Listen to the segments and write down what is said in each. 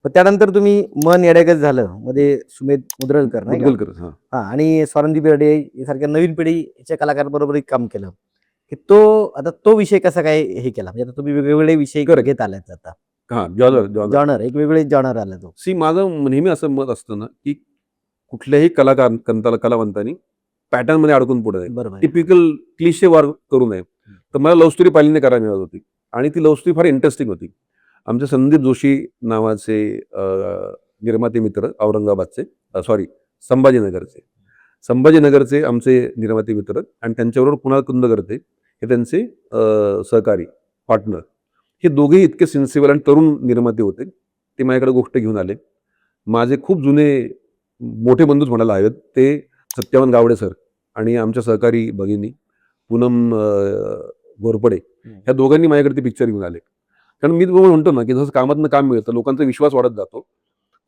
पण त्यानंतर तुम्ही मन येड्यागत झालं मध्ये सुमेध मुद्रलकर नाही का? मुदगलकर हा आणि स्वरांती बेर्डे यासारख्या नवीन पिढीच्या कलाकारांबरोबर काम केलं की आता तो विषय कसा काय हे केला म्हणजे आता तुम्ही वेगवेगळे विषय घेत आलात आता हा जॉनर जॉनर एक वेगवेगळे जॉनर आला तो माझं नेहमी असं मत असतं ना की कुठल्याही कलावंतानी पॅटर्न मध्ये अडकून पुढे नये, बरोबर टिपिकल क्लिशे वार करू नये. तर मला लव्ह स्टोरी पहिल्यांदा करायला मिळत होती आणि ती लव्ह स्टोरी फार इंटरेस्टिंग होती. आमचे संदीप जोशी नावाचे निर्माते मित्र औरंगाबादचे, सॉरी संभाजीनगरचे आमचे निर्माते मित्र आणि त्यांच्याबरोबर कुणाल कुंदकर्ते हे त्यांचे सहकारी पार्टनर. हे दोघेही इतके सेन्सिबल आणि तरुण निर्माते होते. ते माझ्याकडे गोष्ट घेऊन आले. माझे खूप जुने मोठे बंधूच म्हणायला हवेत, ते सत्यावन गावडे सर आणि आमच्या सहकारी भगिनी पूनम घोरपडे ह्या दोघांनी माझ्याकडे ते पिक्चर घेऊन आले. कारण मी तुम्हाला म्हणतो ना की जसं कामातनं काम मिळतं, लोकांचा विश्वास वाढत जातो.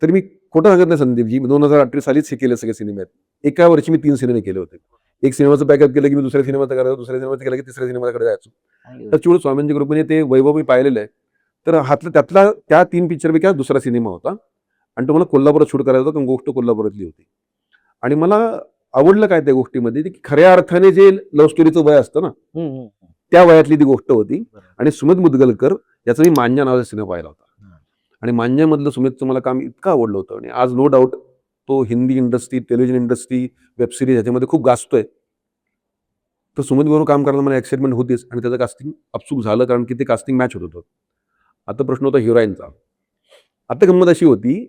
तर मी खोटं सांगत नाही संदीपजी, 2018 सालीच हे केले सगळे सिनेमे आहेत. एका वर्षी मी 3 सिनेमे केले होते. एक सिनेमाचं पॅकअप केलं की मी दुसऱ्या सिनेमाचं करायचो, दुसऱ्या सिनेमाचं केलं की तिसऱ्या सिनेमाकडे जायचो. तर चिवळ स्वामींच्या ग्रुपने ते वैभव मी पाहिलेलं आहे. तर त्यातला त्या 3 पिक्चरपैकी दुसरा सिनेमा होता आणि तो मला कोल्हापुरात शूट करायचा होता, कारण गोष्ट कोल्हापुरातली होती. आणि मला आवडलं काय त्या गोष्टीमध्ये की खऱ्या अर्थाने जे लव्ह स्टोरीचं वय असतं ना, त्या वयातली ती गोष्ट होती. आणि सुमित मुदगलकर याचा मी मांजा नावाचा सिनेमा पाहिला होता आणि मांजामधलं सुमितचं मला काम इतकं आवडलं होतं आणि आज नो डाऊट तो Hindi industry, television industry, web series ह्याच्यामध्ये खूप गाजतोय. तर सुमित बरोबर काम करायला मला एक्साइटमेंट होतीच आणि त्याचं कास्टिंग अपसूक झालं, कारण की ते कास्टिंग मॅच होत होतं. आता प्रश्न होता हिरोईनचा. आता गंमत अशी होती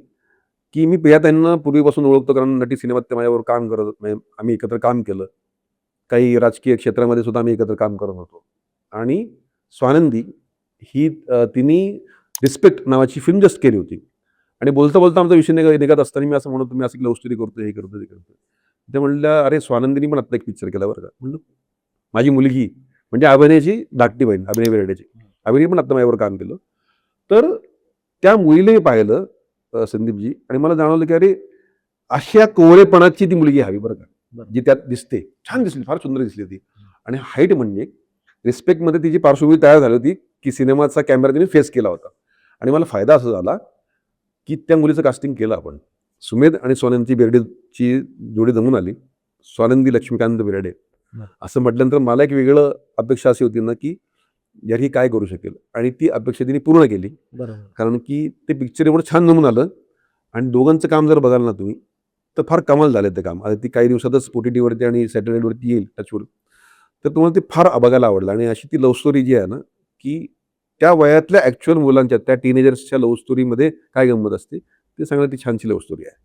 की मी प्रिया त्यांना पूर्वीपासून ओळखतो, कारण नटी सिनेमात ते माझ्यावर काम करत, म्हणजे आम्ही एकत्र काम केलं. काही राजकीय क्षेत्रामध्ये सुद्धा आम्ही एकत्र काम करत होतो. आणि स्वानंदी ही तिने रिस्पेक्ट नावाची फिल्म जस्ट केली होती आणि बोलता बोलता आमचा विषय निघत असताना मी असं म्हणतो, मी असं लव्ह स्टोरी करतो, हे करतो, ते करतो. ते म्हणल्या, अरे स्वानंदीनी पण आता एक पिक्चर केला बरं का. म्हणलं माझी मुलगी म्हणजे अभिनयाची धाकटी बहीण, अभिनय बेर्डेची, अभिनय पण आता माझ्यावर काम केलं. तर त्या मुलीने पाहिलं संदीपजी, आणि मला जाणवलं की अरे अशा कोवळेपणाची ती मुलगी हवी बरं का, जी त्यात दिसते. छान दिसली, फार सुंदर दिसली होती. आणि हाईट म्हणजे रिस्पेक्टमध्ये तिची पार्श्वभूमी तयार झाली होती की सिनेमाचा कॅमेरा तिने फेस केला होता. आणि मला फायदा असा झाला की त्या मुलीचं कास्टिंग केलं आपण. सुमेध आणि स्वानंदी बेर्डेची जोडी जमून आली. स्वानंदी लक्ष्मीकांत बेर्डे असं म्हटल्यानंतर मला एक वेगळं अपेक्षा अशी होती ना की यार ही काय करू शकेल, आणि ती अपेक्षा तिने पूर्ण केली. कारण की ते पिक्चर एवढं छान जमून आलं आणि दोघांचं काम जर बघाल ना तुम्ही तर फार कमाल झालं ते काम. आता ती काही दिवसातच OTT वरती आणि सॅटेलाईटवरती येईल टचवूड. तर तुम्हाला ते फार बघायला आवडलं. आणि अशी ती लव्ह स्टोरी जी आहे ना की त्या वयातल्या ॲक्च्युअल मुलांच्या, त्या टीनेजर्सच्या लव्ह स्टोरीमध्ये काय गंमत असते ते सांगण्यात ती छानशी लव्ह स्टोरी आहे.